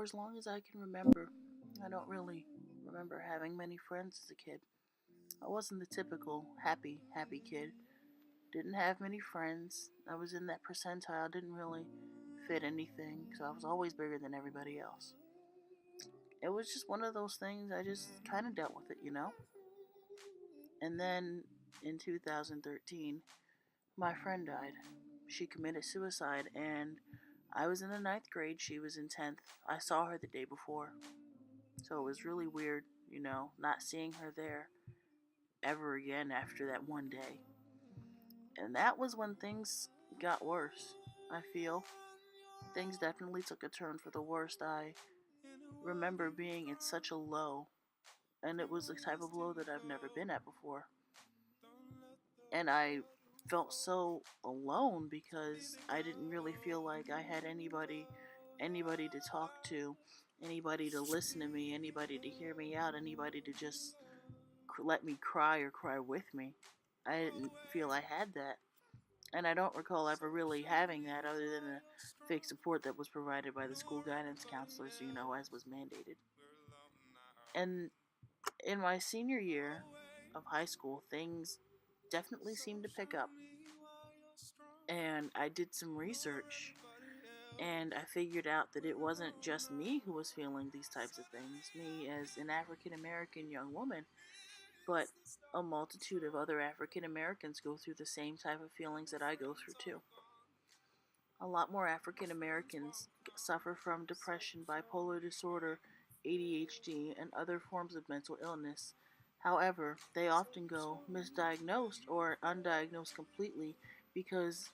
For as long as I can remember, I don't really remember having many friends as a kid. I wasn't the typical happy kid. Didn't have many friends. I was in that percentile, didn't really fit anything, because I was always bigger than everybody else. It was just one of those things, I just kind of dealt with it. And then in 2013, my friend died. She committed suicide, and I was in the ninth grade, she was in 10th. I saw her the day before. So it was really weird, not seeing her there ever again after that one day. And that was when things got worse, I feel. Things definitely took a turn for the worst. I remember being at such a low, and it was the type of low that I've never been at before. And I felt so alone because I didn't really feel like I had anybody to talk to, anybody to listen to me, anybody to hear me out, anybody to just let me cry or cry with me. I didn't feel I had that. And I don't recall ever really having that other than the fake support that was provided by the school guidance counselors, as was mandated. And in my senior year of high school, things definitely seemed to pick up. And I did some research and I figured out that it wasn't just me who was feeling these types of things, me as an African American young woman, but a multitude of other African Americans go through the same type of feelings that I go through too. A lot more African Americans suffer from depression, bipolar disorder, ADHD, and other forms of mental illness. However, they often go misdiagnosed or undiagnosed completely because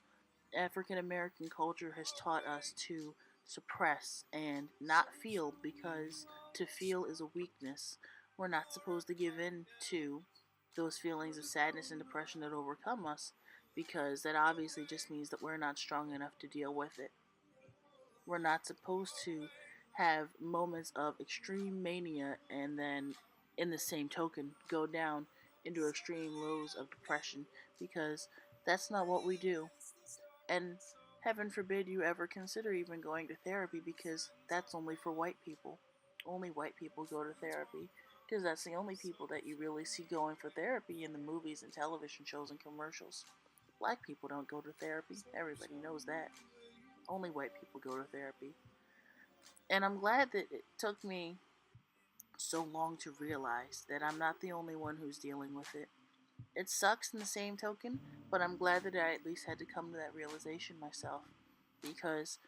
African American culture has taught us to suppress and not feel because to feel is a weakness. We're not supposed to give in to those feelings of sadness and depression that overcome us because that obviously just means that we're not strong enough to deal with it. We're not supposed to have moments of extreme mania and then, in the same token, go down into extreme lows of depression because that's not what we do. And heaven forbid you ever consider even going to therapy because that's only for white people. Only white people go to therapy because that's the only people that you really see going for therapy in the movies and television shows and commercials. Black people don't go to therapy. Everybody knows that. Only white people go to therapy. And I'm glad that it took me so long to realize that I'm not the only one who's dealing with it. It sucks in the same token, but I'm glad that I at least had to come to that realization myself because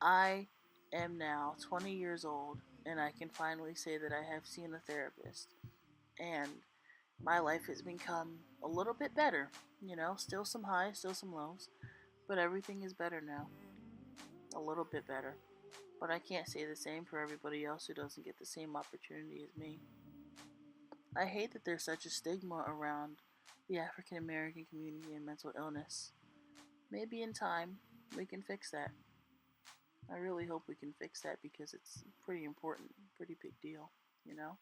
I am now 20 years old and I can finally say that I have seen a therapist and my life has become a little bit better. Still some highs, still some lows, but everything is better now. A little bit better. But I can't say the same for everybody else who doesn't get the same opportunity as me. I hate that there's such a stigma around the African American community and mental illness. Maybe in time we can fix that. I really hope we can fix that because it's pretty important, pretty big deal, you know?